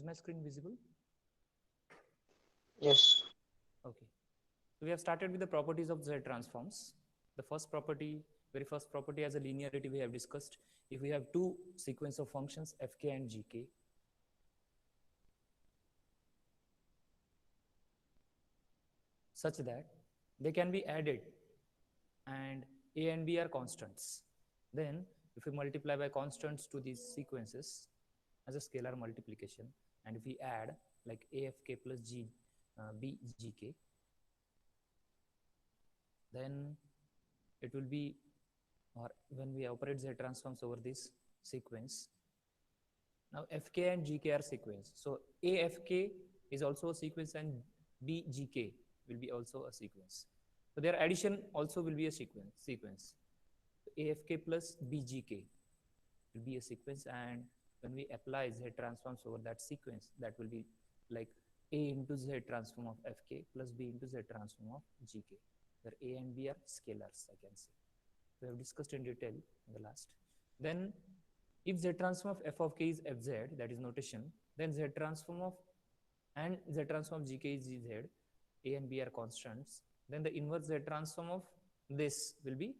Is my screen visible? Yes. Okay. So we have started with the properties of Z transforms. The first property, very first property as a linearity we have discussed. If we have two sequence of functions fk and gk, such that they can be added and a and b are constants, then if we multiply by constants to these sequences as a scalar multiplication, and if we add like afk plus b gk, then it will be, or when we operate Z transforms over this sequence, now fk and gk are sequence. So afk is also a sequence and bgk will be also a sequence. So their addition also will be a sequence. So afk plus bgk will be a sequence, and when we apply Z transforms over that sequence, that will be like a into Z transform of fk plus b into Z transform of gk, where a and b are scalars, I can say. We have discussed in detail in the last. Then if Z transform of f of k is fz, that is notation, then Z transform of and Z transform of gk is gz, a and b are constants, then the inverse Z transform of this will be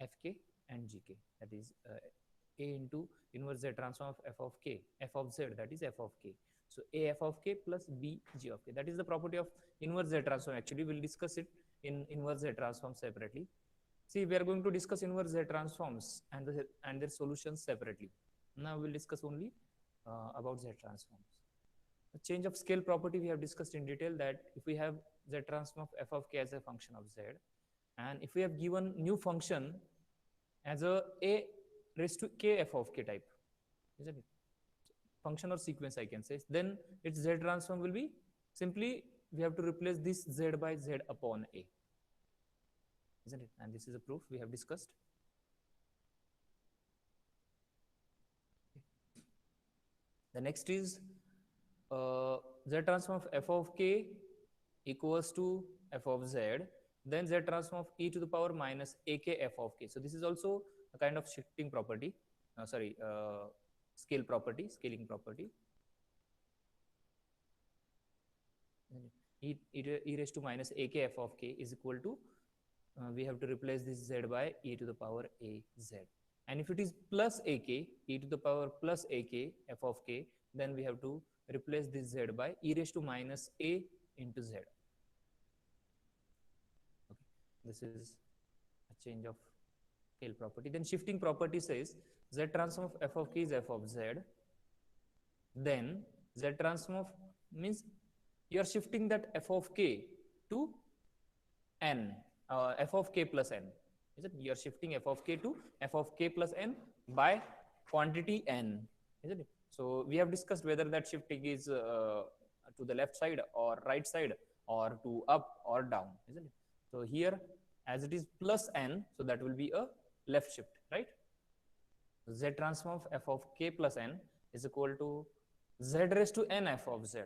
fk and gk, that is a into inverse Z transform of f of k, f of z, that is f of k. So a f of k plus b g of k, that is the property of inverse Z transform. Actually, we'll discuss it in inverse Z transform separately. See, we are going to discuss inverse Z transforms and their solutions separately. Now we'll discuss only about Z transforms. The change of scale property we have discussed in detail, that if we have Z transform of f of k as a function of z, and if we have given new function as a raised to k f of k type, isn't it? Function or sequence, I can say. Then its Z transform will be simply, we have to replace this z by z upon a, isn't it? And this is a proof we have discussed. The next is Z transform of f of k equals to f of z, then Z transform of e to the power minus ak f of k. So this is also a kind of shifting property, scale property, scaling property. E raised to minus ak f of k is equal to, we have to replace this z by e to the power a z. And if it is plus ak, e to the power plus ak f of k, then we have to replace this z by e raised to minus a into z. Okay. This is a change of scale property. Then shifting property says Z transform of f of k is f of z. Then Z transform of means you are shifting that f of k to n, f of k plus n. Is it? You are shifting f of k to f of k plus n by quantity n. Isn't it? So we have discussed whether that shifting is to the left side or right side or to up or down, isn't it? So here, as it is plus n, so that will be a left shift, right? Z transform of f of k plus n is equal to z raised to n f of z.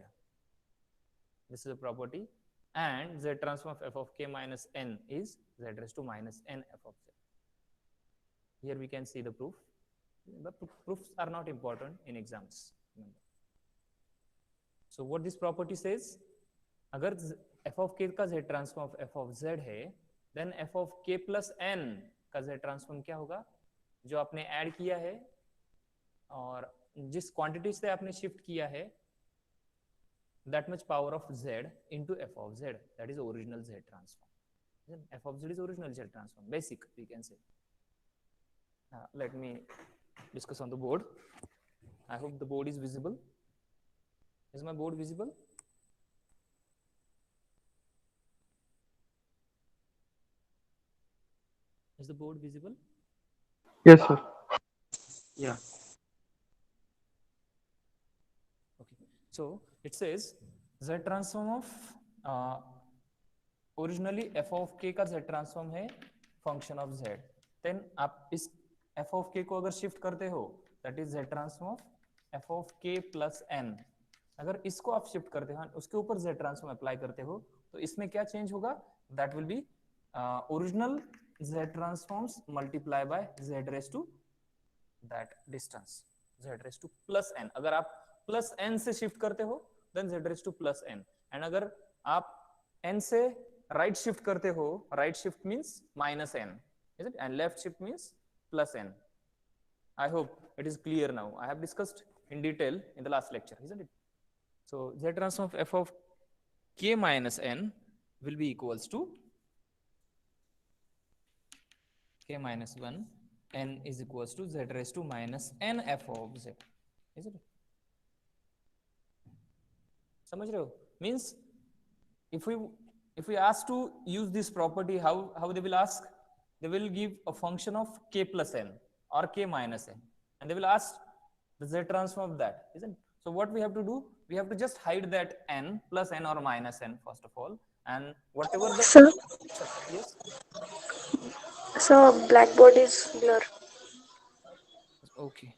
This is a property. And Z transform of f of k minus n is z raised to minus n f of z. Here we can see the proof. The proofs are not important in exams. Remember. So what this property says, अगर f of k का z transform of f of z है, then f of k plus n का z transform क्या होगा? जो आपने add किया है और जिस क्वांटिटी से आपने शिफ्ट किया है, that much power of z into f of z, that is original z transform. F of z is original z transform, basic we can say. Let me discuss on the board. I hope the board is visible. Is my board visible? Is the board visible? Yes, sir. Yeah. Okay. So it says z transform of originally f of k का z transform है function of z, then आप इस f of k को अगर shift करते हो, that is z transform of f of k plus n, अगर इसको आप शिफ्ट करते हो उसके ऊपर z ट्रांसफॉर्म अप्लाई करते हो, तो इसमें क्या चेंज होगा? That will be original z transforms multiply by z raise to that distance, z raise to plus n. अगर आप प्लस एन से शिफ्ट करते हो then z raise to plus n, and अगर आप n से राइट शिफ्ट करते हो, right shift means minus n, is it, and left shift means plus n. I hope it is clear now. I have discussed in detail in the last lecture, isn't it? So z transform of f of k minus n will be equals to k minus 1, n is equals to z raised to minus n f of z, isn't it? समझ रहे हो? Means if we ask to use this property, how they will ask? They will give a function of k plus n or k minus n, and they will ask the z transform of that, isn't it? So what we have to do, we have to just hide that n plus n or minus n first of all, and whatever the Sir, yes, blackboard is blur. okay,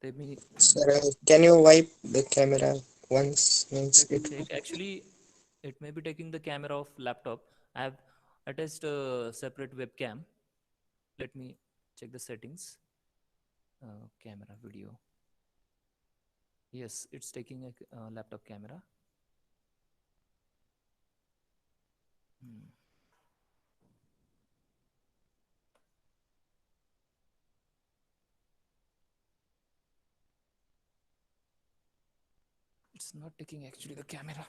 let me Sir, can you wipe the camera once? Means let me it. check. Actually, it may be taking the camera of laptop. I have attached a separate webcam. Let me check the settings. Camera video. Yes, it's taking a laptop camera. It's not taking actually the camera.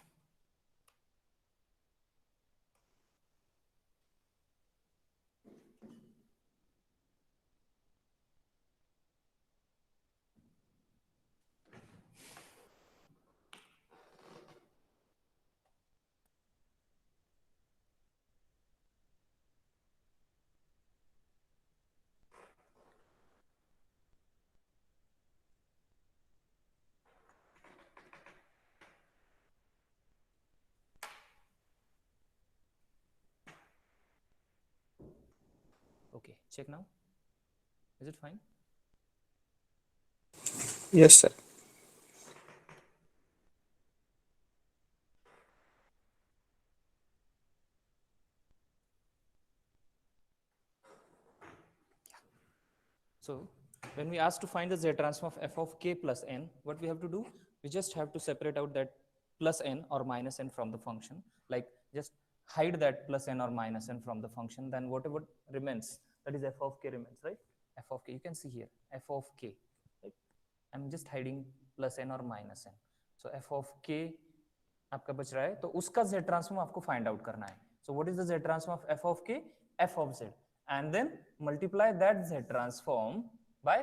Okay, check now. Is it fine? Yes, sir. So when we ask to find the z transform of f of k plus n, what we have to do? We just have to separate out that plus n or minus n from the function. Like just hide that plus n or minus n from the function. Then whatever remains, that is f of k remains, right? F of k, you can see here, f of k. Right? I'm just hiding plus n or minus n. So f of k आपका बच रहा है, तो उसका z transform आपको find out करना है. So what is the z transform of f of k? F of z, and then multiply that z transform by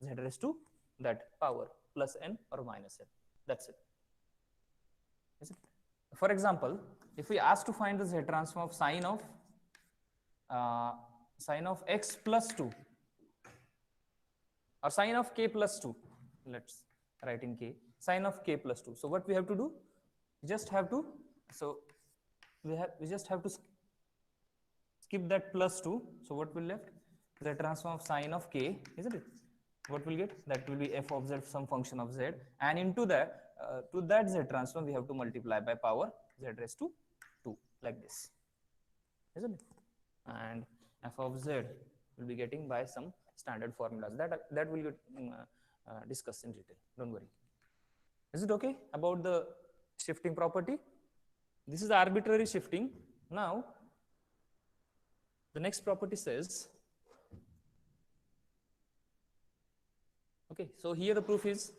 z raised to that power plus n or minus n. That's it. Is it? For example, if we ask to find the z transform of sine of x plus 2 or sine of k plus 2, let's write in k, sine of k plus 2. So what we have to do? We just have to, so we just have to skip that plus 2. So what will left? The transform of sine of k, isn't it? What will get? That will be f of z, some function of z, and into that to that z transform we have to multiply by power z raised to 2, like this, isn't it? And f of z will be getting by some standard formulas that will get discussed in detail. Don't worry. Is it okay about the shifting property? This is arbitrary shifting. Now the next property says, okay, so here the proof is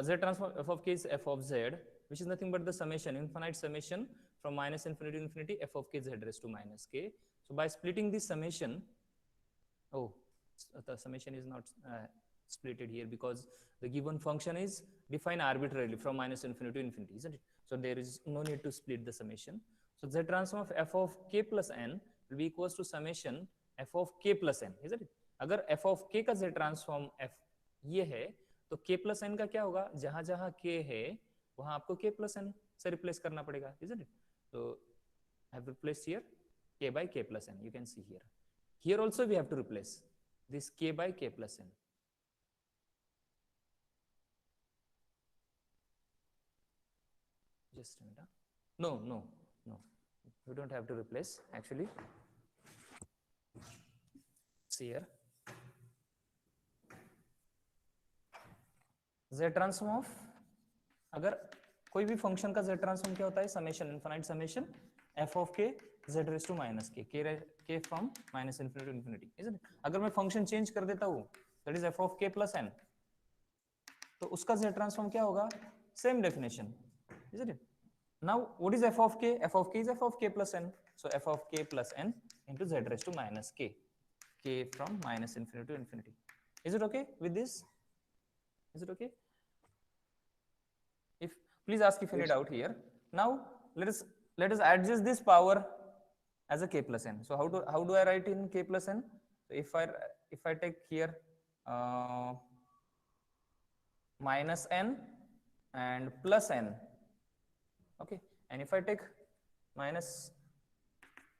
z transform f of k is f of z, which is nothing but the summation, infinite summation from minus infinity to infinity f of k z raised to minus k. So by splitting this summation, oh, the summation is not splitted here because the given function is defined arbitrarily from minus infinity to infinity, isn't it? So there is no need to split the summation. So z transform of f of k plus n will be equals to summation f of k plus n, isn't it? अगर f of k का z transform f ये है, तो k plus n का क्या होगा? जहां जहां k है वहां आपको k plus n से रिप्लेस करना पड़ेगा, isn't it? So I have replaced here k by k plus n. You can see here. Here also we have to replace this k by k plus n. Just a minute. No. You don't have to replace actually. See here. z transform of, अगर कोई भी function का z transform क्या होता है, summation, infinite summation f of k z raise to minus k from minus infinity to infinity, isn't it? अगर मैं function change कर देता हूँ, that is f of k plus n, तो उसका z ट्रांसफॉर्म क्या होगा, same definition, isn't it? Now what is f of k? f of k is f of k plus n, so f of k plus n into z raised to minus k from minus infinity to infinity. Is it okay with this? Is it okay? If please ask if any doubt here. Now let us adjust this power as a k plus n. So how do I write in k plus n? So if I take here minus n and plus n, okay, and if I take minus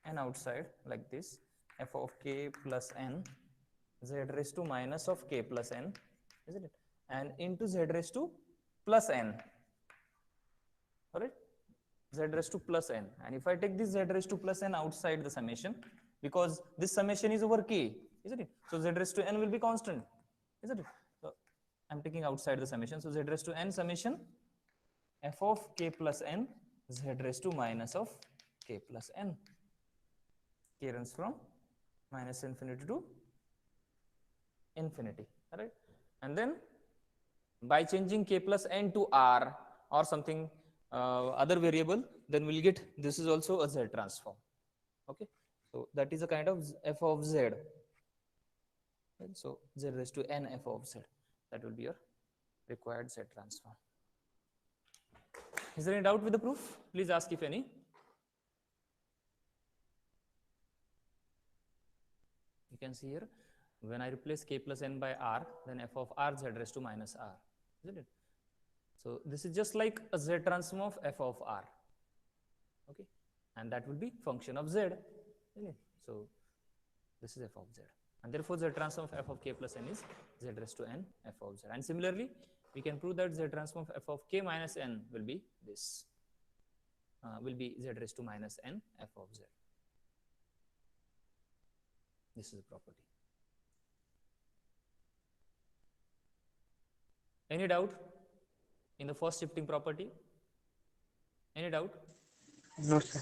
n outside like this, f of k plus n z raised to minus of k plus n, isn't it? And into z raised to plus n, alright, z raised to plus n. And if I take this z raised to plus n outside the summation, because this summation is over k, isn't it? So z raised to n will be constant, isn't it? So I'm taking outside the summation, so z raised to n summation f of k plus n z raised to minus of k plus n. K runs from minus infinity to infinity, right? And then by changing k plus n to r or something other variable, then we'll get this is also a z transform. Okay, so that is a kind of f of z. Right? So z raised to n f of z, that will be your required z transform. Is there any doubt with the proof? Please ask if any. You can see here, when I replace k plus n by r, then f of r z raised to minus r, isn't it? So this is just like a z transform of f of r, okay, and that will be function of z, okay? So this is f of z, and therefore z transform of f of k plus n is z raised to n f of z. And similarly, we can prove that z transform of f of k minus n will be this, will be z raised to minus n f of z. This is a property. Any doubt in the first shifting property? Any doubt? No, sir.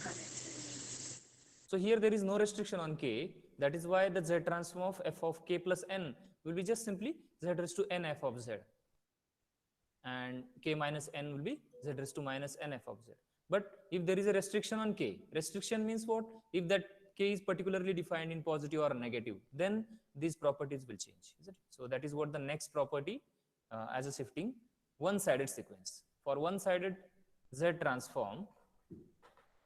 So here there is no restriction on k. That is why the z transform of f of k plus n will be just simply z raised to n f of z, and k minus n will be z raised to minus n f of z. But if there is a restriction on k, restriction means what? If that k is particularly defined in positive or negative, then these properties will change, is it? So that is what the next property as a shifting one-sided sequence. For one-sided z transform,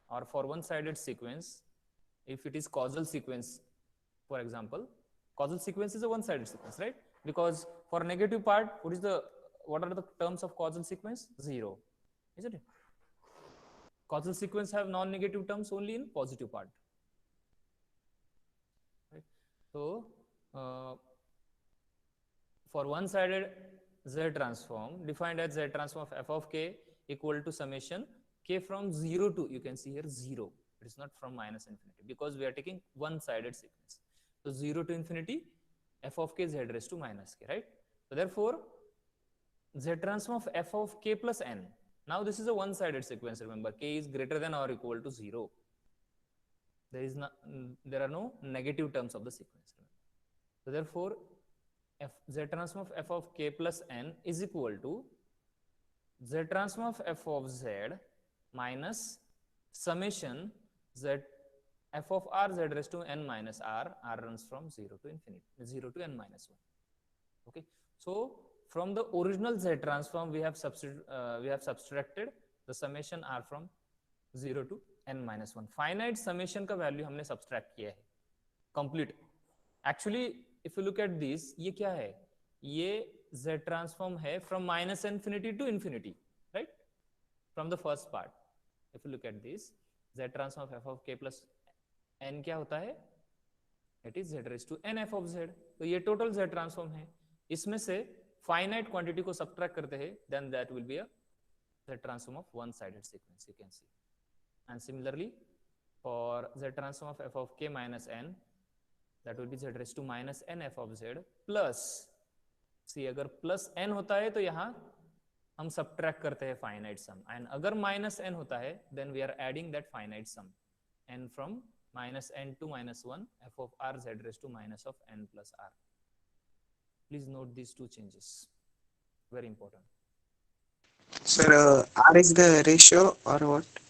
or for one-sided sequence, if it is causal sequence, for example, causal sequence is a one-sided sequence, right? Because for negative part, what are the terms of causal sequence? 0, isn't it? Causal sequence have non-negative terms only in positive part, right? So for one-sided z transform defined as z transform of f of k equal to summation k from 0 to, you can see here 0, it is not from minus infinity, because we are taking one-sided sequence. So 0 to infinity f of k z raised to minus k, right? So therefore z transform of f of k plus n, now this is a one-sided sequence, remember, k is greater than or equal to 0. There are no negative terms of the sequence, remember. So therefore z transform of f of k plus n is equal to z transform of f of z minus summation z f of r z raised to n minus r runs from 0 to infinity, 0 to n minus 1. Okay, so from the original z transform we have subtracted the summation r from 0 to n minus 1. Finite summation का value हमने subtract किया है complete. Actually if you look at this, ये क्या है? ये z transform है from minus infinity to infinity, right? From the first part, if you look at this, z transform of f of k plus n क्या होता है? It is z raised to n f of z. तो ये total z transform है. इसमें से finite quantity को subtract करते हैं, then that will be a z transform of one-sided sequence, you can see. And similarly, for z transform of f of k minus n, that will be z raised to minus n f of z plus सी अगर plus N होता है तो यहाँ हम subtract करते हैं finite sum, and अगर minus n होता है then we are adding that finite sum n from minus n to minus 1 f of r z raised to minus of n plus r. Please note these two changes, very important. Sir, R is the ratio or what?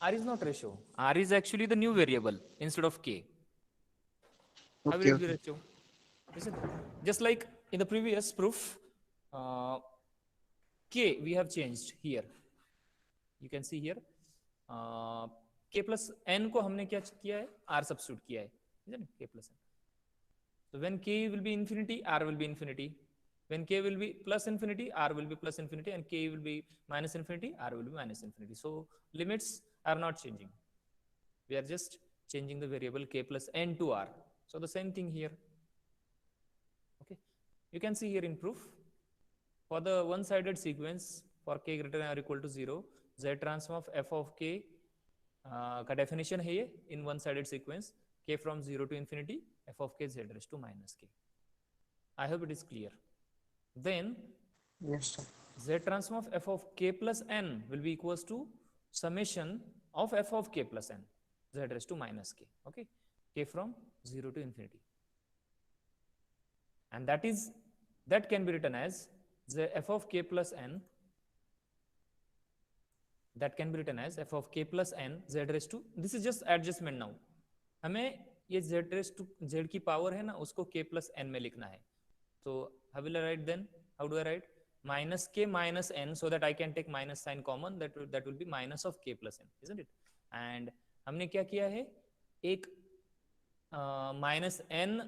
R is not ratio, R is actually the new variable instead of k. How will Okay, it be okay. ratio? Isn't it? Just like in the previous proof, k we have changed here. You can see here k plus n को हमने क्या किया है, r substitute किया है, isn't it? K plus n. So when k will be infinity, r will be infinity. When k will be plus infinity, r will be plus infinity, and k will be minus infinity, r will be minus infinity. So limits are not changing. We are just changing the variable k plus n to r. So the same thing here. Okay, you can see here in proof, for the one-sided sequence for k greater than or equal to 0, z transform of f of k का definition है ये in one-sided sequence k from 0 to infinity f of k z raised to minus k. I hope it is clear. Then Yes, sir. z transform of f of k plus n will be equals to summation of f of k plus n z raised to minus k. Okay, k from 0 to infinity, and that can be written as the f of k plus n, that can be written as f of k plus n z raised to, this is just adjustment now, हमें ये z raised to z की power है ना उसको k plus n में लिखना है. So how will I write then? How do I write? Minus k minus n, so that I can take minus sign common, that will be minus of k plus n, isn't it? And हमने क्या किया है, एक minus n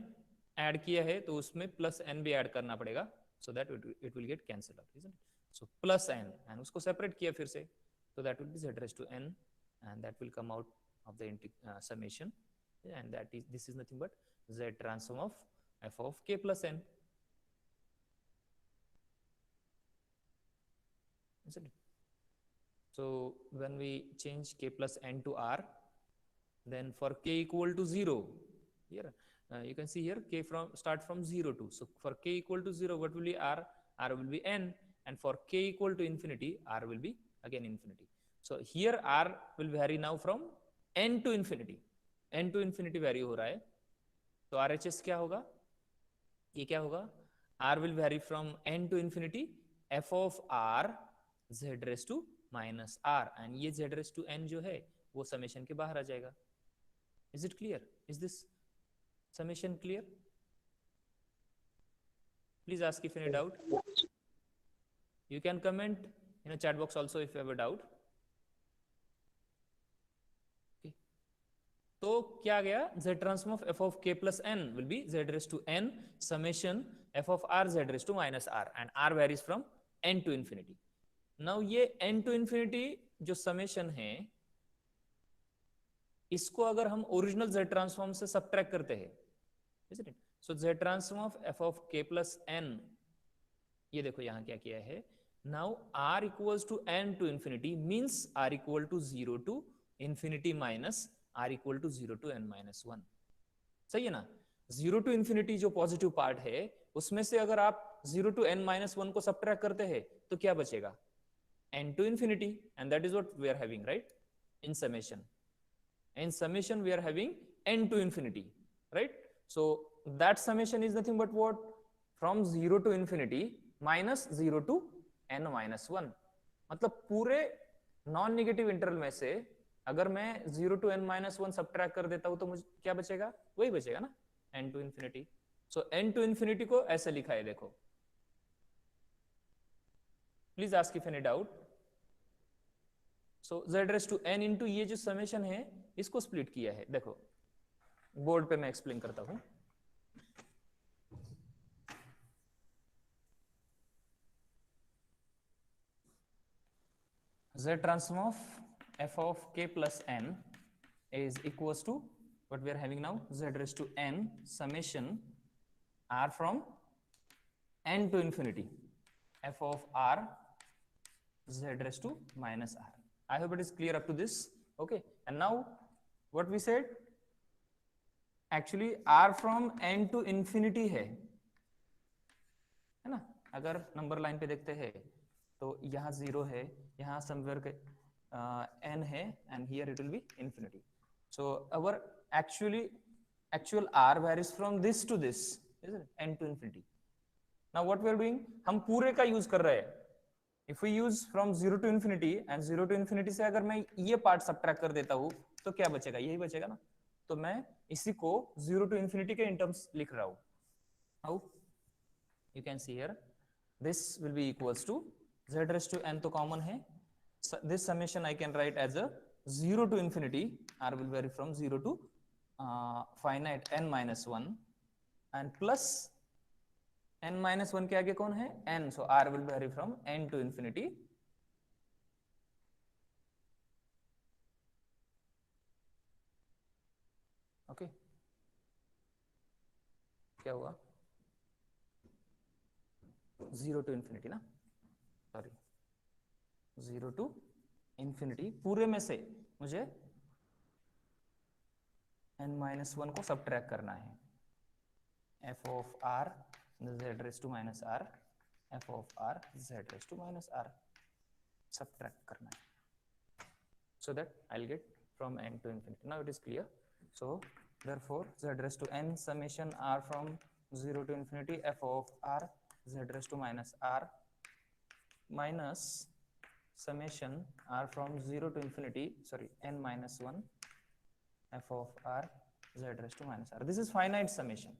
add किया है तो उसमें plus n भी ऐड करना पड़ेगा, so that it will get cancelled out, isn't it? So plus n, and उसको सेपरेट किया फिर से, so that will be z raised to n, and that will come out of the summation, and this is nothing but z transform of f of k plus n. Isn't it? So when we change k plus n to r, then for k equal to 0, here you can see here k start from 0 to, so for k equal to 0, what will be r? R will be n, and for k equal to infinity, r will be again infinity. So here r will vary now from n to infinity, n to infinity vary हो रहा है, तो RHS क्या होगा, ये क्या होगा, r will vary from n to infinity f of r z raised to minus r, and ये z raised to n जो है वो समेशन के बाहर आ जाएगा. Is it clear? Is this summation clear? Please ask if any doubt. You can comment in a chat box also if you have a doubt. Okay. तो क्या गया, z transform of f of k plus n will be z raised to n summation f of r z raised to minus r, and r varies from n to infinity. Now ये n to infinity जो summation है, इसको अगर हम original z transform से subtract करते हैं, isn't it? So z transform of f of k plus n, ये देखो यहाँ क्या किया है, now r equals to n to infinity means r equal to 0 to infinity minus r equal to 0 to n minus 1. सही है ना? 0 to infinity जो पॉजिटिव पार्ट है उसमें से अगर आप 0 to n minus 1 को सबट्रैक्ट करते हैं तो क्या बचेगा, n to infinity, and that is what we are having, right? In summation. In summation we are having n to infinity, right? So that summation is nothing but what, from 0 to infinity minus 0 to n minus 1. मतलब पूरे non negative interval में से अगर मैं 0 to n minus 1 subtract कर देता हूं तो मुझे क्या बचेगा, वही बचेगा ना, n to infinity. So n to infinity को ऐसे लिखा है, देखो. Please ask if any doubt. So z raised to n into ये जो समेशन है इसको स्प्लिट किया है, देखो बोर्ड पे मैं एक्सप्लेन करता हूं. Z transform of f of k plus n is equals to what we are having now, z raised to n summation r from n to infinity f of r z raised to minus r. I hope it is clear up to this. Okay, and now what we said, actually r from n to infinity है, है ना। अगर number line पे देखते हैं तो यहाँ 0 है, यहाँ समवेयर n है, and here it will be infinity. So our actual r varies from this to this, isn't it? N to infinity. Now what we are doing, हम पूरे का यूज कर रहे हैं. If we use from 0 to infinity and 0 to infinity से अगर मैं ये पार्ट सबट्रैक्ट कर देता हूँ तो क्या बचेगा, यही बचेगा ना. तो मैं इसी को 0 to infinity के इन टर्म्स लिख रहा हूँ. How? You can see here, this will be equals to z raised to n तो कॉमन है. This summation I can write as a 0 to infinity, r will vary from 0 to finite n minus 1 and plus n minus 1 के आगे कौन है, n, so r will vary from n to infinity okay. क्या हुआ, 0 to infinity ना, sorry 0 to infinity, पूरे में से मुझे n minus 1 को सबट्रैक्ट करना है. f of r z raised to minus r, f of r z raised to minus r subtract करना है, so that I'll get from n to infinity. Now it is clear. So therefore z raised to n summation r from 0 to infinity f of r z raised to minus r minus summation r from 0 to infinity, sorry, n minus 1 f of r z raised to minus r. This is finite summation.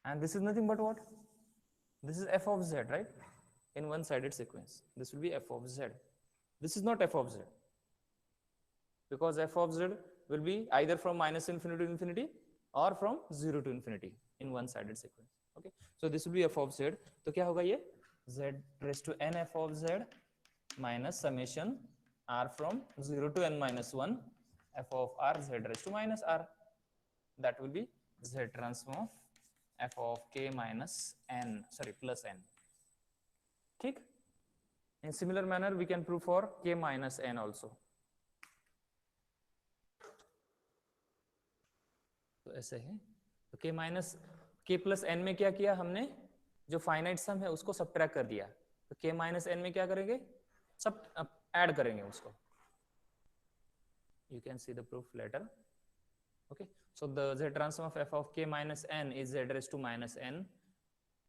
And this is nothing but what? This is f of z, right? In one-sided sequence. This will be f of z. This is not f of z. Because f of z will be either from minus infinity to infinity or from 0 to infinity in one-sided sequence. Okay. So this will be f of z. तो क्या होगा ये? Z raised to n f of z minus summation r from 0 to n minus 1 f of r z raised to minus r. That will be z transform f of k minus n, sorry, plus n. ठीक. In similar manner we can prove for k minus n also. तो ऐसे है. तो k minus k plus n में क्या किया हमने, जो फाइनाइट सम है उसको सबट्रैक्ट कर दिया. तो k minus n में क्या करेंगे, सब ऐड करेंगे उसको. You can see the proof later. Okay. So the z transform of f of k minus n is z raised to minus n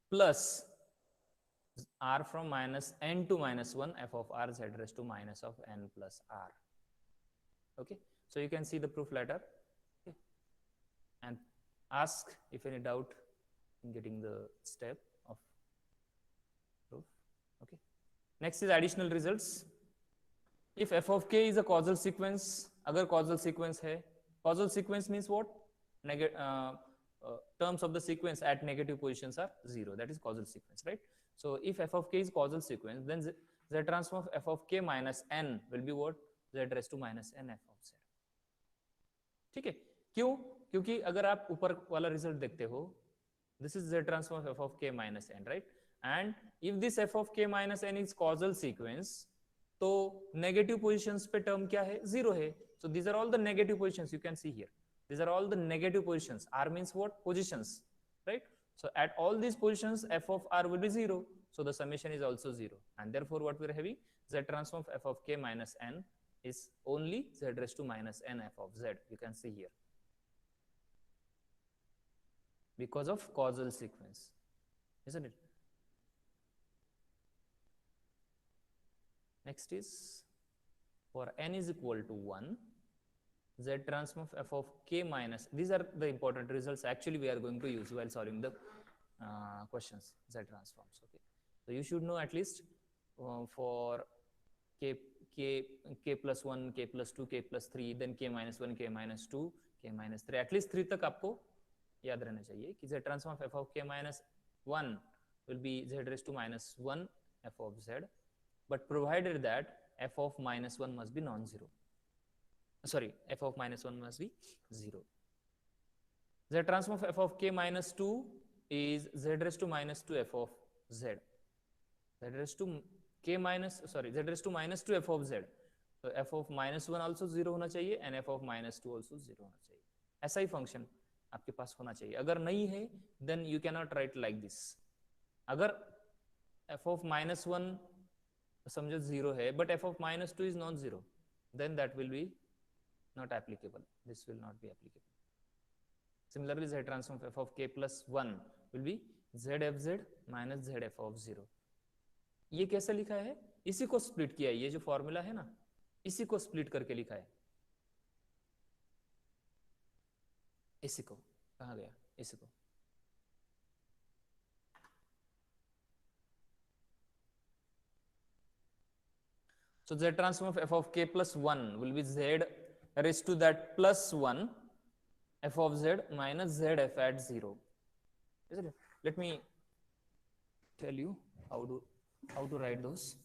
plus r from minus n to minus 1 f of r z raised to minus of n plus r. Okay. So you can see the proof later. Okay. And ask if any doubt in getting the step of proof. Okay. Next is additional results. If f of k is a causal sequence, अगर causal sequence है, causal sequence means what? Terms of the sequence at negative positions are 0. That is causal sequence, right? So if f of k is causal sequence, then z transform of f of k minus n will be what? Z raised to minus n f of z. ठीक है. क्यों? क्योंकि अगर आप ऊपर वाला result देखते हो, this is z transform of f of k minus n, right? And if this f of k minus n is causal sequence, तो नेगेटिव पोजीशंस पे टर्म क्या है, 0 है. So these are all the negative positions you can see here. These are all the negative positions. R means what? Positions, right? So at all these positions, f of r will be 0. So the summation is also 0. And therefore what we are having, z transform of f of k minus n is only z raised to minus n f of z. You can see here. Because of causal sequence, isn't it? Next is for n is equal to 1, z transform of f of k minus, these are the important results actually we are going to use while solving the questions, z transforms. Okay. So you should know at least for k plus 1, k plus 2, k plus 3, then k minus 1, k minus 2, k minus 3, at least 3 तक आपको याद रहना चाहिए कि z transform of f of k minus 1 will be z raised to minus 1 f of z, but provided that f of minus 1 must be non-zero. Sorry, f of minus 1 must be 0. Z transform of f of k minus 2 is z raised to minus 2 f of z. Z raised to k minus, sorry, z raised to minus 2 f of z. So f of minus 1 also 0 होना चाहिए and f of minus 2 also 0 होना चाहिए. ऐसा ही function आपके पास होना चाहिए. अगर नहीं है then you cannot write like this. अगर f of -1 समझो 0 है but f of -2 is non-zero, then that will be not applicable. This will not be applicable. Similarly, z transform f of k plus 1 will be z f z minus z f of 0. ये कैसे लिखा है? इसी को split किया है. ये जो फॉर्मूला है ना, इसी को स्प्लिट करके लिखा है. इसी को कहाँ गया? इसी को so z transform of f of k plus 1 will be z raised to that plus 1 f of z minus z f at 0. Isn't it? Let me tell you how to write those.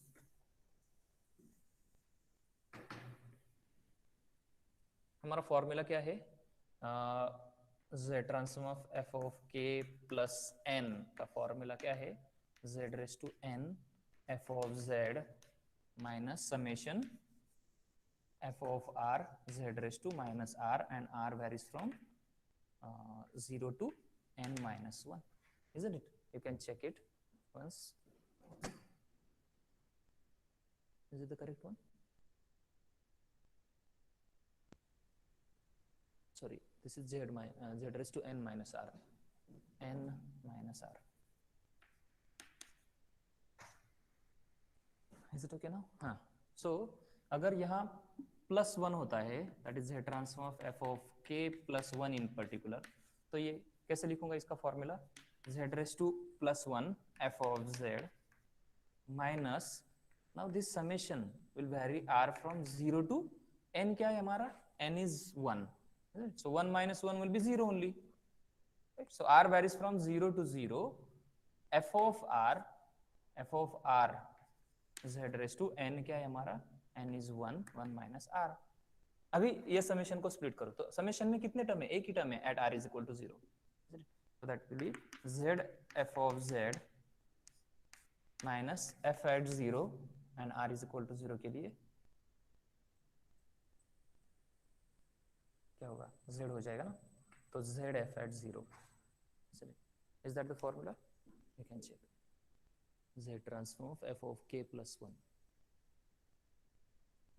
हमारा formula क्या है? z transform of f of k plus n का formula क्या है? z raised to n f of z minus summation f of r z raised to minus r, and r varies from 0 to n minus 1, isn't it? You can check it once. Is it the correct one? Sorry, this is z raised to n minus r, n minus r. Is it okay now? हाँ. So अगर यहाँ plus 1 होता है, that is z transform of f of k plus 1 in particular, तो ये कैसे लिखूंगा इसका formula? z raised to plus 1 f of z minus, now this summation will vary r from 0 to n. क्या है हमारा? n is 1. So 1 minus 1 will be 0 only. Right? So r varies from 0 to 0. f of r z raised to n क्या है हमारा? n is 1 minus r. अभी ये summation को split करो तो समेशन में कितने टर्म है? एक ही टर्म है at r is equal to 0. So that will be z f of z minus f at 0 and r is equal to 0 के लिए क्या होगा? z हो जाएगा ना, तो z f at 0. Is that the formula? You can check. Z transform of f of k plus 1.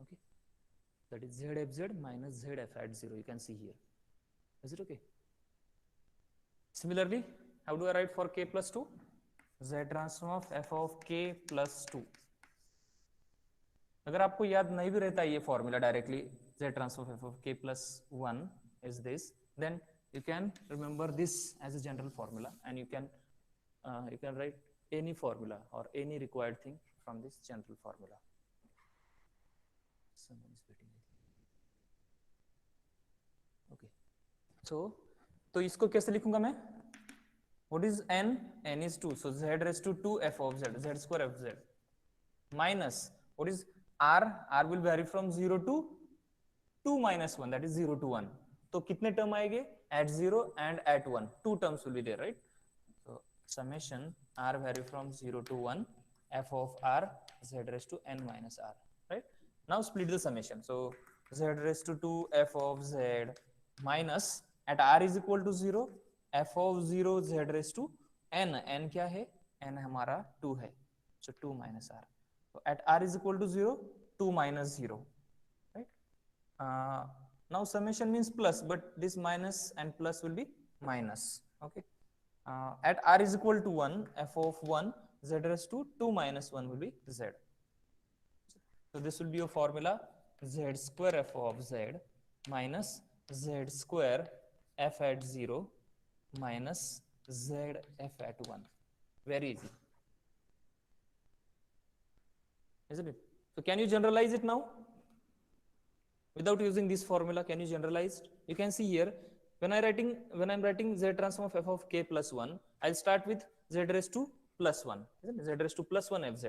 Okay, that is z f z minus z f at 0. You can see here. Is it okay? Similarly, how do I write for k plus 2? Z transform of f of k plus 2. अगर आपको याद नहीं भी रहता ये formula directly, z transform of f of k plus 1 is this, then you can remember this as a general formula, and you can write any formula or any required thing from this general formula. Someone is waiting. Okay, so इसको कैसे लिखूंगा मैं? What is n? n is 2, so z raised to 2 f of z, z square f z, minus what is r? r will vary from 0 to 2 minus 1, that is 0 to 1. तो कितने term आएंगे? at 0 and at 1, 2 terms will be there, right? So summation r vary from 0 to 1 f of r z raised to n minus r, right? Now split the summation. So z raised to 2 f of z minus at r is equal to 0 f of 0 z raised to n. n क्या है? n हमारा 2 है, so 2 minus r. So at r is equal to 0, 2 minus 0, right? Now summation means plus, but this minus and plus will be minus. Okay. At r is equal to 1, f of 1 z raised to 2 minus 1 will be z. So this will be your formula: z square f of z minus z square f at 0 minus z f at 1. Very easy, isn't it? So can you generalize it now? Without using this formula, can you generalize? You can see here, when I'm writing z transform of f of k plus 1, I'll start with z raised to plus 1, isn't it? Z raised to plus 1 f z,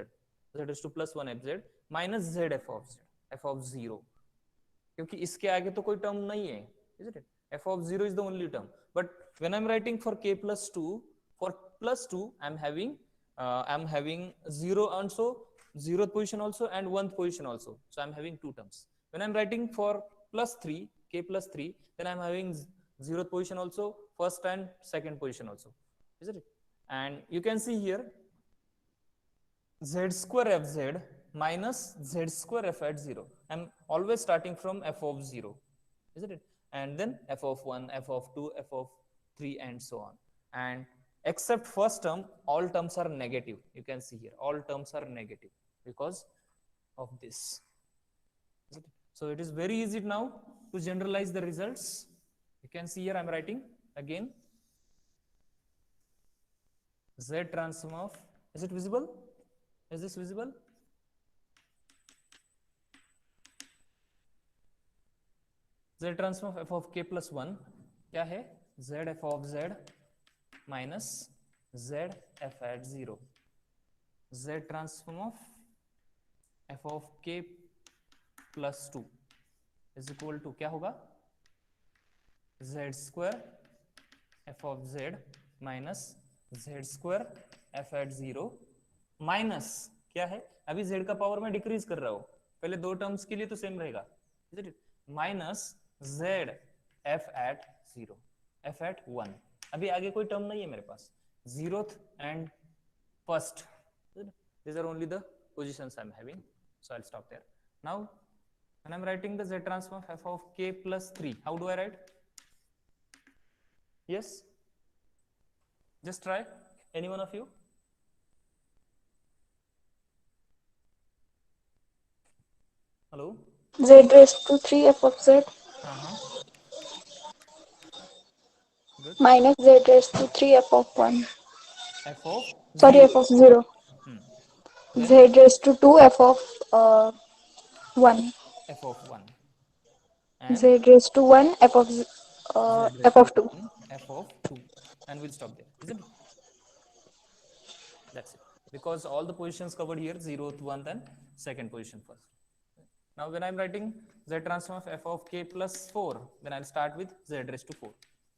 z raised to plus 1 f z minus z f of z, f of 0. क्योंकि इसके आगे तो कोई term नहीं है, isn't it? f of 0 is the only term. But when I'm writing for k plus 2, for plus 2, I'm having 0 also, 0th position also, and 1th position also. So I'm having 2 terms. When I'm writing for plus 3, k plus 3, then I'm having zeroth position also, first and second position also, isn't it? And you can see here z square fz minus z square f at 0. I'm always starting from f of 0, isn't it? And then f of 1, f of 2, f of 3, and so on. And except first term, all terms are negative. You can see here, all terms are negative because of this. So it is very easy now to generalize the results. You can see here I'm writing again z transform of, is it visible? Is this visible? Z transform of f of k plus 1 क्या है? Z f of z minus z f at 0. Z transform of f of k plus 2 is equal to क्या होगा? Z square f of z minus z square f at 0 minus क्या है? अभी z का power में decrease कर रहा हूं, पहले दो टर्म्स के लिए तो सेम रहेगा, minus z f at 0, f at 1. अभी आगे कोई टर्म नहीं है मेरे पास, zeroth and first, these are only the positions I'm having, so I'll stop there. Now when I'm writing the z transform of f of k plus 3, how do I write? Yes, just try, any one of you. Hello. Z raised to 3 f of z Good. minus z raised to 3 f of 1. F of Sorry, 0. f of 0. Then Z raised to 2 f of 1. f of 1 and Z raised to 1 f of z f raised to of 2. 1 f of 2, and we'll stop there, isn't it? That's it, because all the positions covered here, 0th, 1th, and second position first. Now when I'm writing z transform of f of k plus 4, then I'll start with z raised to 4.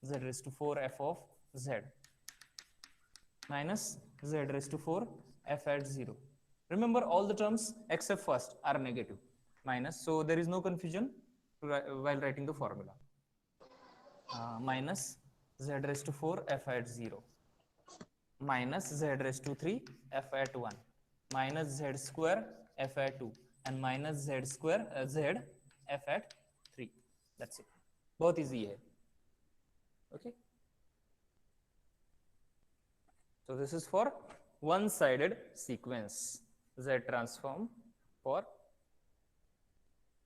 Z raised to 4 f of z minus z raised to 4 f at 0. Remember, all the terms except first are negative, minus, so there is no confusion while writing the formula. Minus z raised to 4 f at 0 minus z raised to 3 f at 1 minus z square f at 2 and minus z square z f at 3. That's it. बहुत easy है. Okay. So this is for one-sided sequence. Z transform for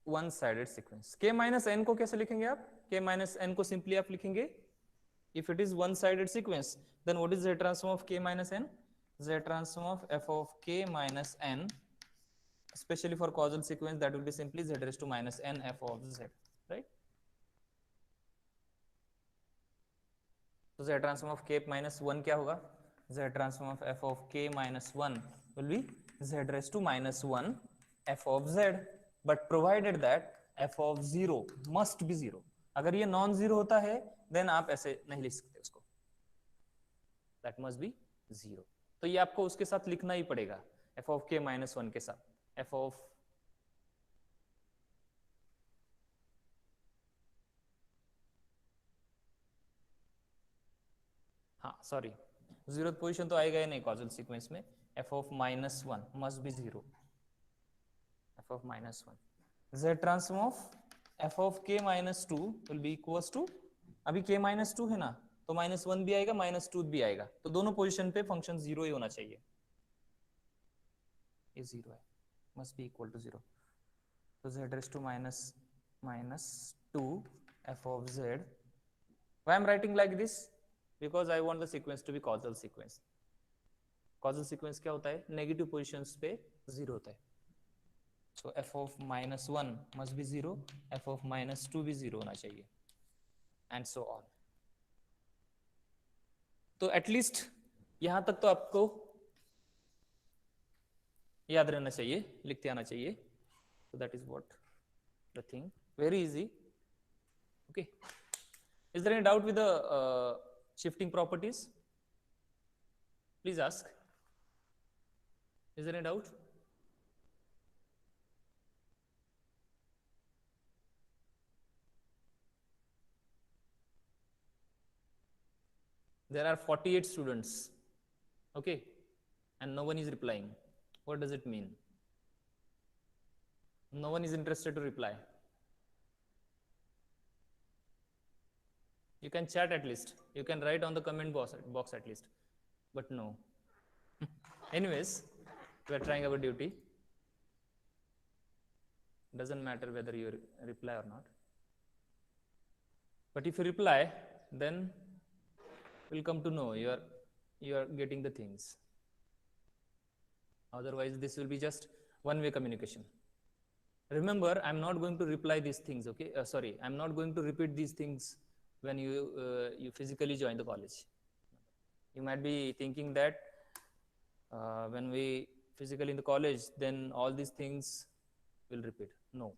one-sided sequence. K minus n को कैसे लिखेंगे आप? K minus n को simply आप लिखेंगे. If it is one-sided sequence, then what is Z transform of K minus n? Z transform of f of K minus n, especially for causal sequence, that will be simply Z raised to minus n f of Z, right? So Z transform of K minus 1 क्या होगा? Z transform of f of K minus 1 will be Z raised to minus 1 f of Z, but provided that f of 0 must be 0. अगर ये non zero होता है, then आप ऐसे नहीं लिख सकते उसको, दैट मस्ट बी 0. तो ये आपको उसके साथ लिखना ही पड़ेगा, f of k minus 1 के साथ, f of हाँ सॉरी, जीरो पोजिशन तो आएगा ही नहीं कॉजल सीक्वेंस में. f of minus 1 must be 0, f of minus 1. Z transform of f of k minus 2 will be equals to, अभी k minus 2 है ना, तो minus 1 भी आएगा, minus 2 भी आएगा, तो दोनों पोजीशन पे फंक्शन 0 ही होना चाहिए. ये 0 है, must be equal to 0. तो z raised to minus 2 f of z. Why I'm writing like this? Because I want the sequence to be causal sequence. Causal sequence क्या होता है? नेगेटिव पोजीशंस पे 0 होता है. So f of minus 1 must be 0, f of minus 2 भी 0 होना चाहिए, and so on. तो एटलीस्ट यहां तक तो आपको याद रहना चाहिए, लिखते आना चाहिए. So that is what the thing. Very easy. Okay. Is there any doubt with the shifting properties? Please ask. Is there any doubt? there are 48 students, okay, and no one is replying. What does it mean? No one is interested to reply. You can chat at least, you can write on the comment box at least, but no. Anyways, we are trying our duty. Doesn't matter whether you reply or not, but if you reply, then we'll come to know you are getting the things. Otherwise this will be just one way communication. Remember, I'm not going to reply these things, okay? Sorry, I'm not going to repeat these things when you physically join the college. You might be thinking that when we physically in the college, then all these things will repeat. No.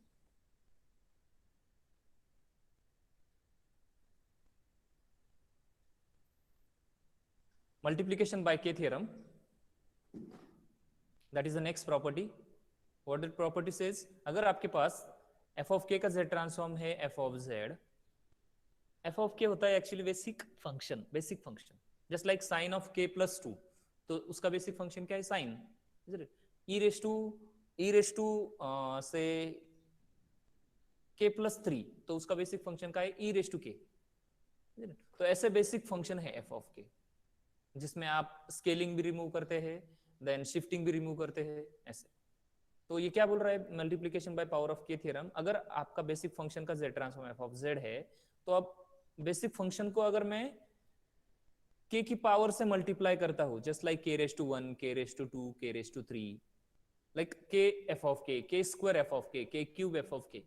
Multiplication by k theorem, that is the next property. What that property says, अगर आपके पास f of k का z transform है f of k होता है actually basic function, just like sine of k plus 2, तो उसका basic function क्या है? साइन, e रेस टू से k प्लस 3, तो उसका बेसिक फंक्शन क्या है? e raise to k. तो ऐसे बेसिक फंक्शन है f of k, जिसमें आप स्केलिंग भी रिमूव करते हैं, देन शिफ्टिंग भी रिमूव करते हैं, ऐसे. तो ये क्या बोल रहा है? Multiplication bye power of k theorem. अगर आपका बेसिक फंक्शन का z transform f of z है, तो अब बेसिक फंक्शन को अगर मैं k की पावर से मल्टीप्लाई करता हूं, just like k raise to 1, k raise to 2, k raise to 3, like k f of k square f of k cube f of k,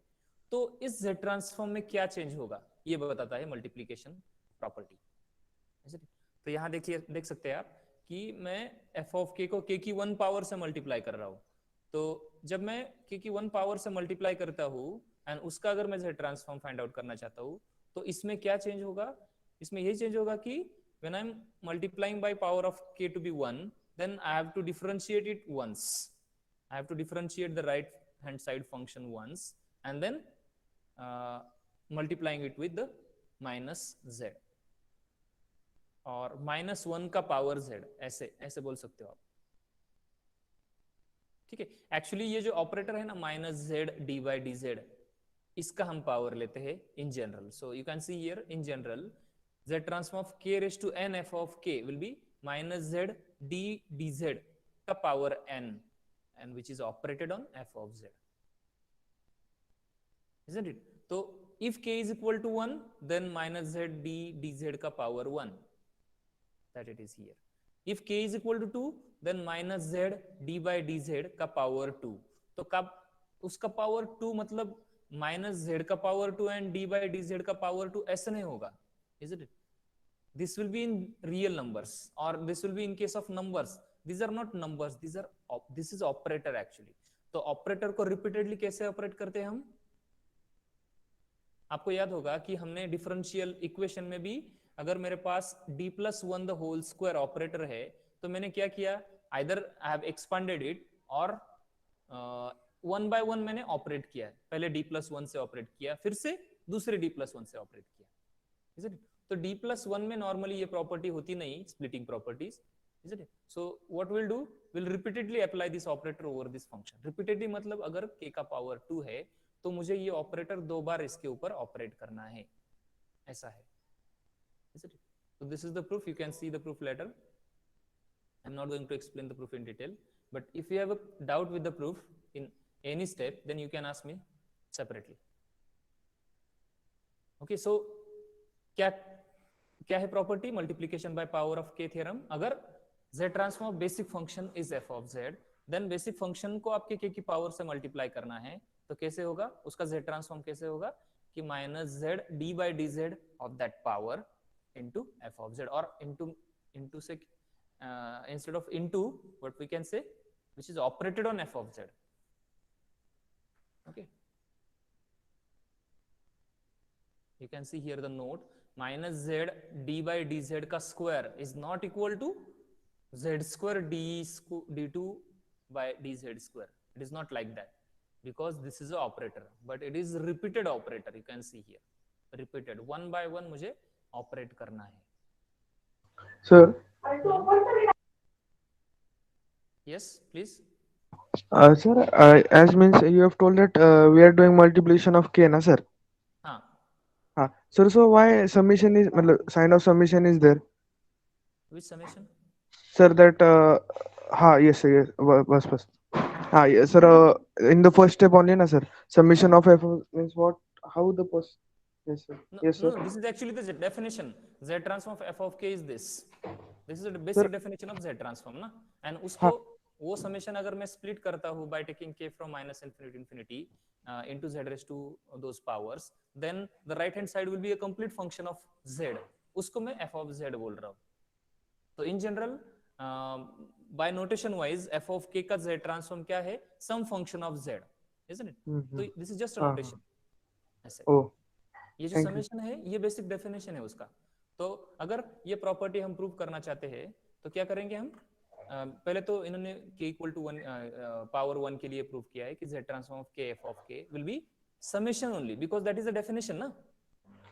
तो इस z ट्रांसफॉर्म में क्या चेंज होगा ये बताता है मल्टीप्लिकेशन प्रॉपर्टी. तो यहां देखिए, देख सकते हैं आप कि मैं f ऑफ k को k की 1 पावर से मल्टीप्लाई कर रहा हूं. तो जब मैं k की 1 पावर से मल्टीप्लाई करता हूं एंड उसका अगर मैं z ट्रांसफॉर्म फाइंड आउट करना चाहता हूं, तो इसमें क्या चेंज होगा? इसमें यही चेंज होगा कि when I'm multiplying by power of k to be 1, then I have to differentiate it once. I have to differentiate the right hand side function once and then multiplying it with the minus z और minus 1 का power z, ऐसे बोल सकते हो आप. ठीक है. Actually ये जो ऑपरेटर है ना, माइनस z dy dz, इसका हम पावर लेते हैं in general. So you can see here in general z transform of k raise to n f of k will be minus z d dz का power n, and which is operated on f of z, isn't it? तो if k is equal to 1, then minus z d dz का power 1, that it is here. If k is equal to 2, then minus z d by dz का power 2. तो कब उसका power 2 मतलब minus z का power 2 and d by dz का power 2, ऐसा नहीं होगा, isn't it? This will be in real numbers or this will be in case of numbers. These are not numbers, this is operator actually. तो operator को repeatedly कैसे operate करते हैं हम? आपको याद होगा कि हमने डिफरेंशियल इक्वेशन में भी अगर मेरे पास d plus 1 the whole square operator है, तो मैंने क्या किया? Either I have expanded it or one by one मैंने ऑपरेट किया. पहले d plus 1 से ऑपरेट किया, फिर से दूसरे d plus 1 से ऑपरेट किया, is it? तो d plus 1 में नॉर्मली ये प्रॉपर्टी होती नहीं, splitting properties, is it? So what we'll do, we'll repeatedly apply this operator over this function. Repeatedly मतलब अगर k का पावर 2 है, तो मुझे ये ऑपरेटर 2 बार इसके ऊपर ऑपरेट करना है, ऐसा है. So this is the proof. You can see the proof later. I'm not going to explain the proof in detail, but if you have a doubt with the proof in any step, then you can ask me separately. Okay, so क्या है property? Multiplication by power of k theorem. अगर z transform basic function is f of z, then basic function को आपके k की power से multiply करना है, तो कैसे होगा? उसका z ट्रांसफॉर्म कैसे होगा कि minus z d by dz of that power into f of z, or into say instead of into, what we can say, which is operated on f of z. Okay, you can see here the note, minus z d by dz का square is not equal to z square d2 by dz square. It is not like that, because this is an operator, but it is repeated operator. You can see here, repeated, one by one मुझे operate करना है. Sir, Yes, please. sir, as means you have told that we are doing multiplication of k, na sir? हाँ. Sir, so why summation is, मतलब sign of summation is there? Which summation? Sir, that yes, sir, yes, bas. Yes, sir. In the first step only, na sir. Summation of f means what? How the post? Yes, sir. No, Yes, sir. no, this is actually the definition. Z transform of f of k is this. This is the Sir, basic definition of Z transform ना. And उसको हाँ, वो summation अगर मैं split करता हूँ by taking k from minus infinity to infinity into z raised to those powers, then the right hand side will be a complete function of z. उसको मैं f of z बोल रहा हूँ. तो in general by notation wise f of k का z transform क्या है? Some function of z, isn't it? तो this is just a हाँ, notation. ऐसे. oh, ये जो thank you. समेशन है ये बेसिक डेफिनेशन है उसका. तो अगर ये प्रॉपर्टी हम प्रूव करना चाहते हैं तो क्या करेंगे हम? पहले तो इन्होंने k इक्वल टू 1 पावर 1 के लिए प्रूव किया है कि z transform of k f of k will be summation only because that is the definition ना.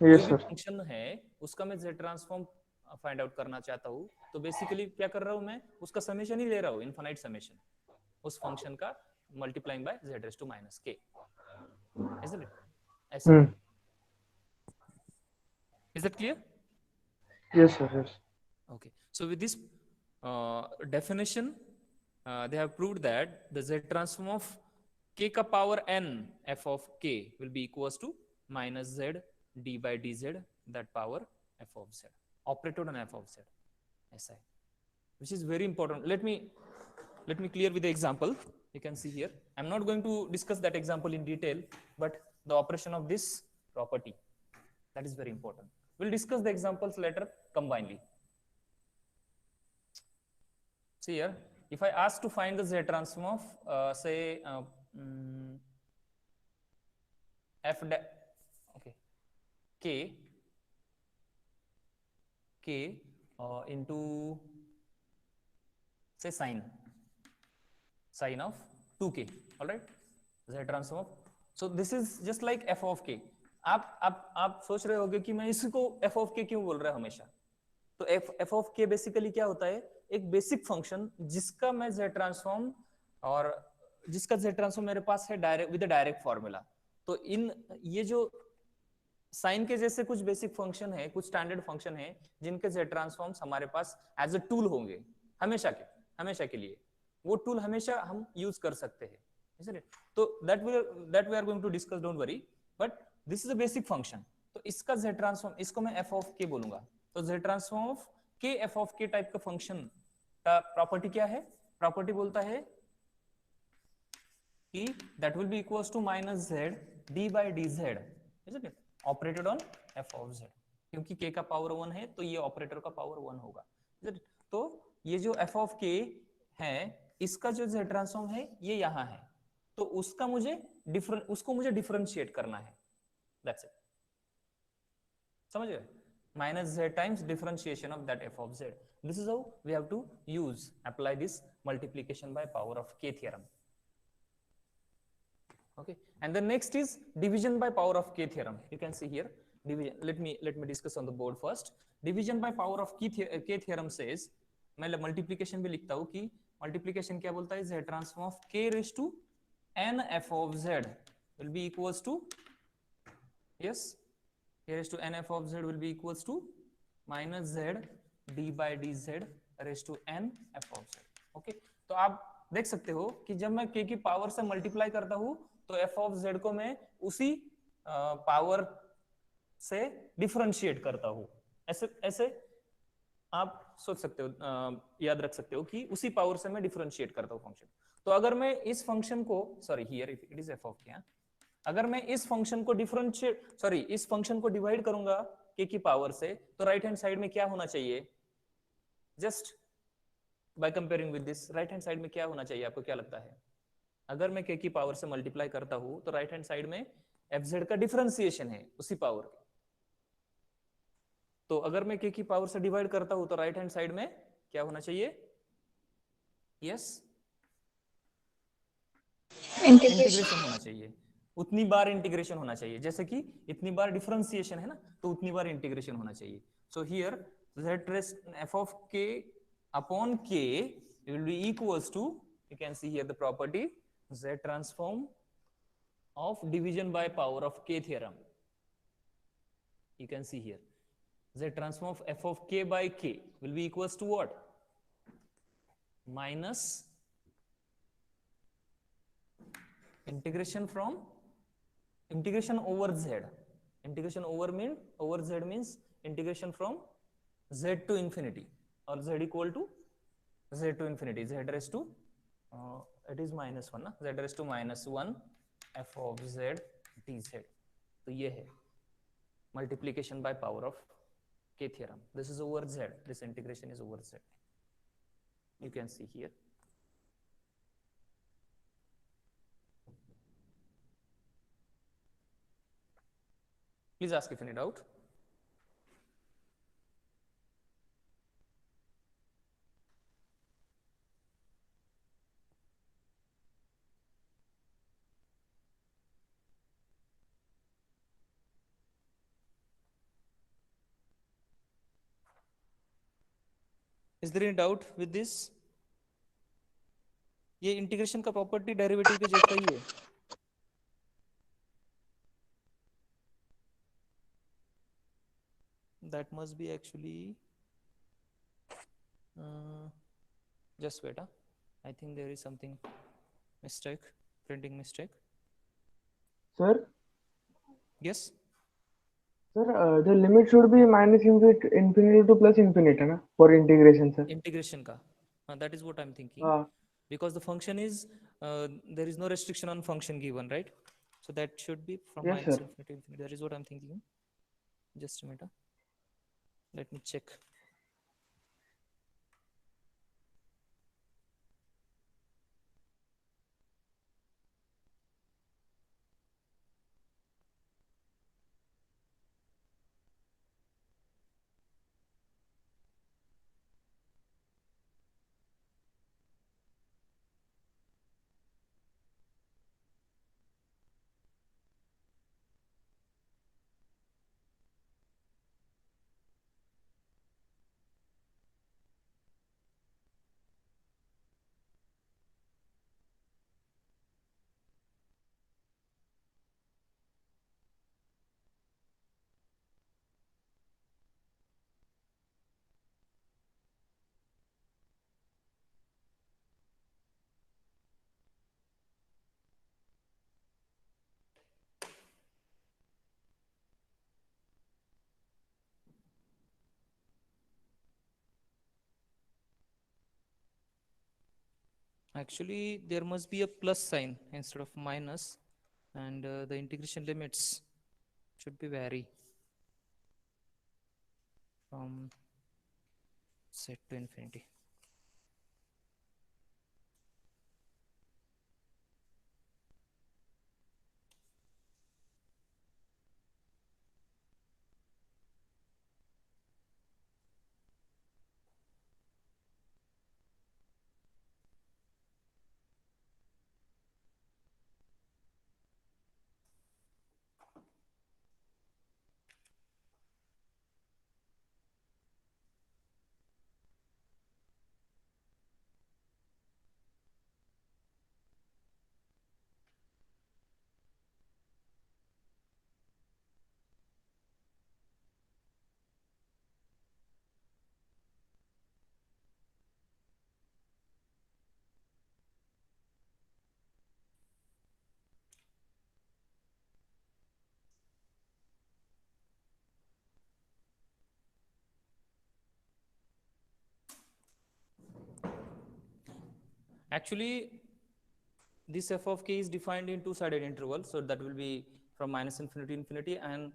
कोई Yes, भी sir. फंक्शन है उसका मैं z ट्रांसफॉर्म फाइंड आउट करना चाहता हूँ तो बेसिकली क्या कर रहा हूँ मैं? उसका समेशन ही ले रहा हूँ, इनफाइनाइट समेशन उस फंक्शन का multiplying by z raise to minus k. Isn't it? ऐसे. Is that clear? Yes, sir. Yes. Okay. So with this definition, they have proved that the z transform of k ka power n f of k will be equals to minus z d by dz that power f of z operated on f of z. SI, which is very important. Let me clear with the example. You can see here. I'm not going to discuss that example in detail, but the operation of this property, that is very important. We'll discuss the examples later combinedly. See here, if I ask to find the z transform of say f okay k into say sine of 2k, all right, z transform of, so this is just like f of k. आप सोच रहे होगे कि मैं इसको f of k क्यों बोल रहा हूं हमेशा. तो f of k बेसिकली क्या होता है? एक बेसिक फंक्शन जिसका मैं z ट्रांसफॉर्म और जिसका z ट्रांसफॉर्म मेरे पास है डायरेक्ट विद डायरेक्ट फॉर्मूला. तो इन ये जो साइन के जैसे कुछ बेसिक फंक्शन है, कुछ स्टैंडर्ड फंक्शन है जिनके z ट्रांसफॉर्म्स हमारे पास एज अ टूल होंगे हमेशा के लिए. वो टूल हमेशा हम यूज कर सकते हैं, isn't it? तो that we are going to discuss, don't worry, but this is a basic function. तो इसका z ट्रांसफॉर्म, इसको मैं f of k बोलूंगा. तो z transform of k f of k type का फंक्शन का प्रॉपर्टी क्या है? प्रॉपर्टी बोलता है कि that will be equals to minus z d by dz, isn't it? Operated on f of z. क्योंकि k का पावर 1 है तो ये ऑपरेटर का पावर 1 होगा, isn't it? तो ये जो f of k है इसका जो z ट्रांसफॉर्म है ये यहाँ है. तो उसको मुझे डिफरेंशिएट करना है. That's it. समझ गए? Minus z times differentiation of that f of z. This is how we have to apply this multiplication by power of k theorem. Okay. And the next is division by power of k theorem. You can see here division. Let me discuss on the board first. Division by power of k theorem says, मैं multiplication भी लिखता हूँ कि multiplication क्या बोलता है? Z transform of k raised to n f of z will be equals to, yes, k raised to n f of z will be equals to minus z d by dz raised to n f of z. Okay. तो आप देख सकते हो कि जब मैं k की power से मल्टीप्लाई करता हूँ तो f of z को मैं उसी पावर से डिफरेंशिएट करता हूँ. ऐसे आप सोच सकते हो, याद रख सकते हो कि उसी पावर से मैं डिफरेंशिएट करता हूँ फंक्शन. तो अगर मैं इस फंक्शन को, sorry here it is f of k, अगर मैं इस फंक्शन को इस फंक्शन को डिवाइड करूंगा k की पावर से तो राइट हैंड साइड में क्या होना चाहिए? Just by comparing with this, right hand side में क्या होना चाहिए? आपको क्या लगता है? अगर मैं k की पावर से मल्टीप्लाई करता हूं तो राइट हैंड साइड में fz का डिफरेंशिएशन है उसी पावर का. तो अगर मैं k की पावर से डिवाइड करता हूं तो राइट हैंड साइड में क्या होना चाहिए? यस, इंटीग्रेशन होना चाहिए. उतनी बार इंटीग्रेशन होना चाहिए, जैसे कि इतनी बार डिफरेंशिएशन है ना तो उतनी बार इंटीग्रेशन होना चाहिए. So here Z rest f of k upon k will be equals to, you can see here the property Z transform of division by power of k theorem. You can see here Z transform of f of k by k will be equals to what? Minus integration from integration over z. Integration over z means integration from z to infinity, or z equal to z to infinity, z raised to it is minus 1 na? Z raised to minus 1 f of z dz. तो ये है multiplication by power of k theorem. This is over z, this integration is over z. You can see here. Please ask if any doubt. Is there any doubt with this? ये integration का property derivative के जैसा ही है. That must be actually just wait. I think there is something mistake, printing mistake. Sir, Yes. sir, the limit should be minus infinity to plus infinity, na, for integration, sir. Integration ka. That is what I'm thinking. Ah, Because the function is there is no restriction on function given, right? So that should be from Yes, minus sir. infinity to infinity. That is what I'm thinking. Just a minute. Let me check. Actually, there must be a plus sign instead of minus, and the integration limits should be vary from z to infinity. Actually, this f of k is defined in two-sided interval, so that will be from minus infinity to infinity, and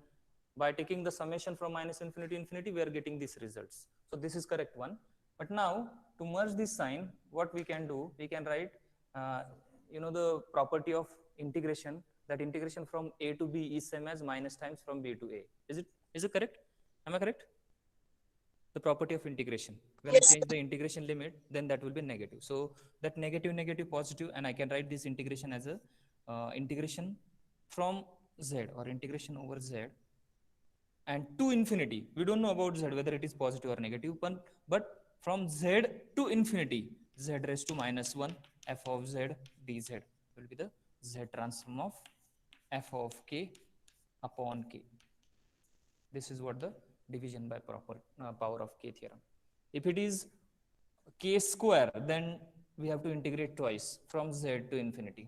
by taking the summation from minus infinity to infinity, we are getting these results. So this is correct one. But now to merge this sign, what we can do, we can write, the property of integration. That integration from a to b is same as minus times from b to a. Is it correct? Am I correct? The property of integration. When I change the integration limit, then that will be negative. So that negative, positive, and I can write this integration as a integration from z or integration over z, and to infinity. We don't know about z whether it is positive or negative, but from z to infinity, z raised to minus 1 f of z dz will be the z transform of f of k upon k. This is what the division by proper power of k theorem. If it is k square, then we have to integrate twice from z to infinity.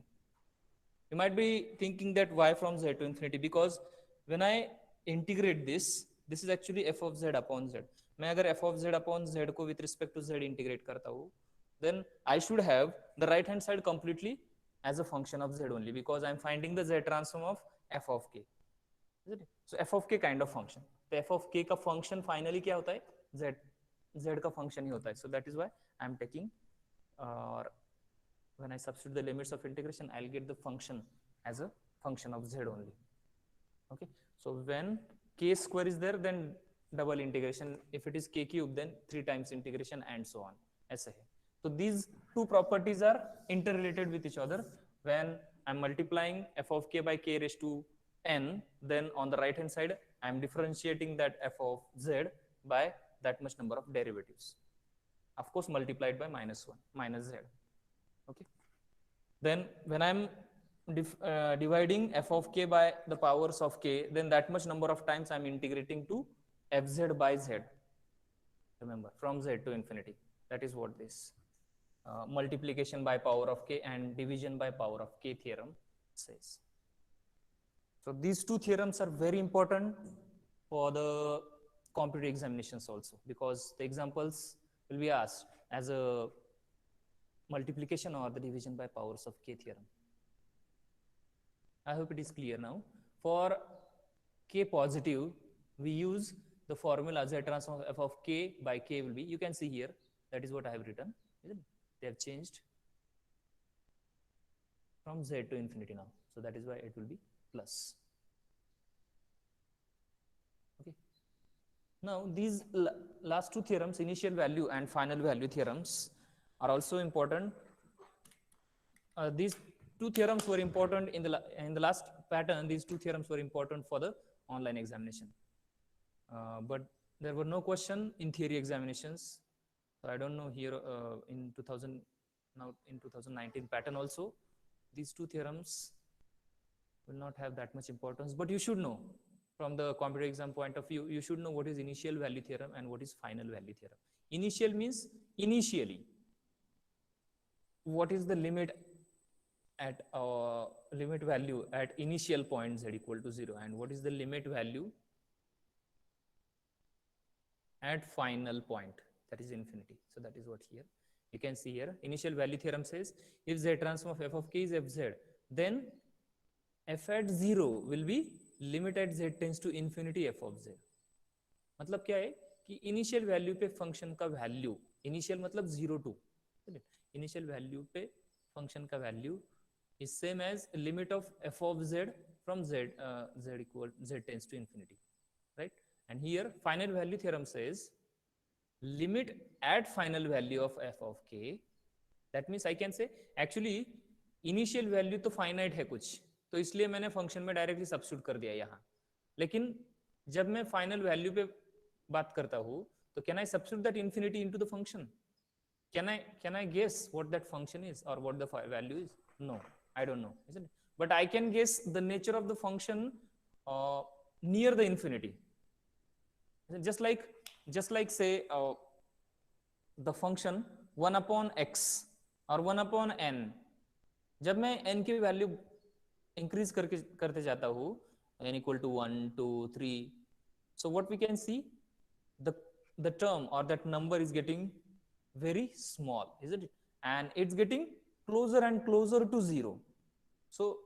You might be thinking that why from z to infinity, because when I integrate this is actually f of z upon z. मैं अगर f of z upon z को with respect to z integrate करता हूँ, then I should have the right hand side completely as a function of z only, because I am finding the z transform of f of k. Isn't it? So f of k kind of function. तो f of k का function finally क्या होता है? z का function ही होता है. So that is why I am taking when I substitute the limits of integration, I'll get the function as a function of z only. Okay. So when k square is there, then double integration. If it is k cube, then 3 times integration and so on. ऐसे है. So these two properties are interrelated with each other. When I'm multiplying f of k by k raised to n, then on the right hand side, I'm differentiating that f of z by that much number of derivatives. Of course, multiplied by minus 1, minus z. Okay. Then when I'm dividing f of k by the powers of k, then that much number of times I'm integrating to fz by z. Remember, from z to infinity. That is what this multiplication by power of k and division by power of k theorem says. So these two theorems are very important for the competitive examinations also, because the examples will be asked as a multiplication or the division by powers of k theorem. I hope it is clear now. For k positive, we use the formula z transform of f of k by k will be, you can see here, that is what I have written, isn't it? They have changed from z to infinity now. So that is why it will be plus. Okay. Now these last two theorems, initial value and final value theorems, are also important. These two theorems were important in the last pattern. These two theorems were important for the online examination, but there were no question in theory examinations. So I don't know here in 2019 pattern also, these two theorems will not have that much importance, but you should know from the competitive exam point of view, you should know what is initial value theorem and what is final value theorem. Initial means initially, what is the limit at limit value at initial point z equal to 0, and what is the limit value at final point, that is infinity. So that is what here you can see here. Initial value theorem says if z transform of f of k is fz, then f at 0 will be limit at z tends to infinity f of z. मतलब क्या है कि initial value पे function का value, initial मतलब 0 to, initial value पे function का value is same as limit of f of z from z tends to infinity, right? And here final value theorem says limit at final value of f of k. That means I can say actually initial value तो finite है कुछ, तो इसलिए मैंने function में directly substitute कर दिया यहाँ. लेकिन जब मैं फाइनल वैल्यू पे बात करता हूँ, तो can I substitute that infinity into the function? Can I guess what that function is or what the value is? No, I don't know, isn't it? But I can guess the nature of the function near the infinity. Just like say the function 1 upon x or 1 upon n. जब मैं n की value increase करते जाता हूँ, n equal to 1, 2, 3. So what we can see, the term or that number is getting very small, isn't it? And it's getting closer and closer to 0. So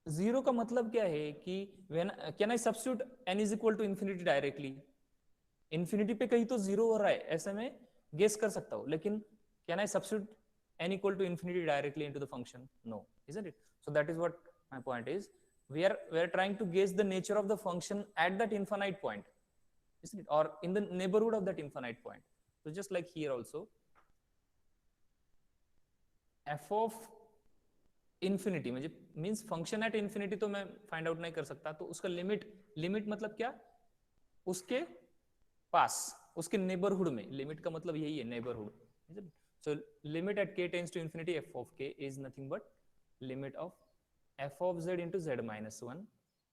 0 का मतलब क्या है कि when can I substitute n is equal to infinity directly? Infinity पे कहीं तो 0 हो रहा है, ऐसे में guess कर सकता हूँ, लेकिन can I substitute n equal to infinity directly into the function? No, isn't it? So that is what my point is. We are trying to guess the nature of the function at that infinite point, isn't it? Or in the neighborhood of that infinite point. So just like here also, f of infinity म्हणजे means function at infinity तो मैं find out नहीं कर सकता, तो उसका limit मतलब क्या, उसके पास, उसके नेबरहुड में, लिमिट का मतलब यही है neighbourhood. So limit at k tends to infinity f of k is nothing but limit of f of z into z minus 1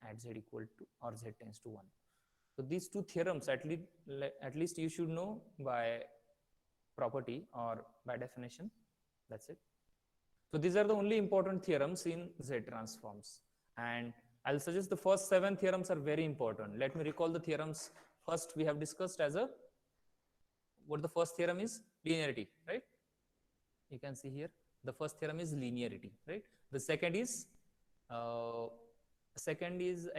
at z equal to or z tends to 1. So these two theorems at least you should know by property or by definition. That's it. So these are the only important theorems in Z transforms, and I'll suggest the first 7 theorems are very important. Let me recall the theorems. First we have discussed as a, what the first theorem is, linearity, right? You can see here the first theorem is linearity, right? The second is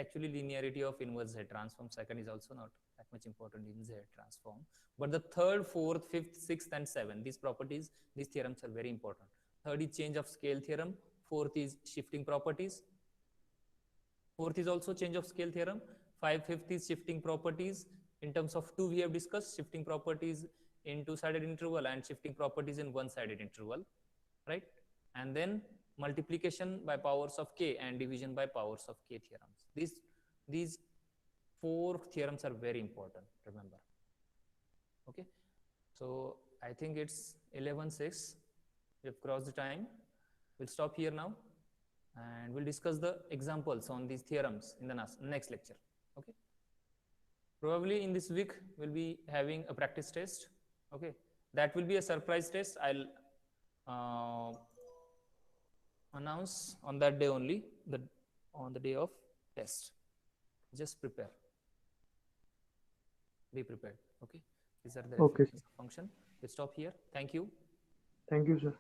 actually linearity of inverse Z transform. Second is also not that much important in Z transform, but the third, fourth, fifth, sixth and seventh, these properties, these theorems are very important. Third is change of scale theorem. Fourth is shifting properties. Fourth is also change of scale theorem. Fifth is shifting properties. In terms of 2 we have discussed shifting properties in two-sided interval and shifting properties in one-sided interval, right? And then multiplication by powers of k and division by powers of k theorems. These 4 theorems are very important, remember. Okay, so I think it's 11:06. We've crossed the time. We'll stop here now and we'll discuss the examples on these theorems in the next lecture. Okay, probably in this week we'll be having a practice test. Okay, that will be a surprise test. I'll announce on that day only, on the day of test. Just prepare, be prepared. Okay, these are the Okay. definitions of function. We'll stop here. Thank you. Thank you, sir.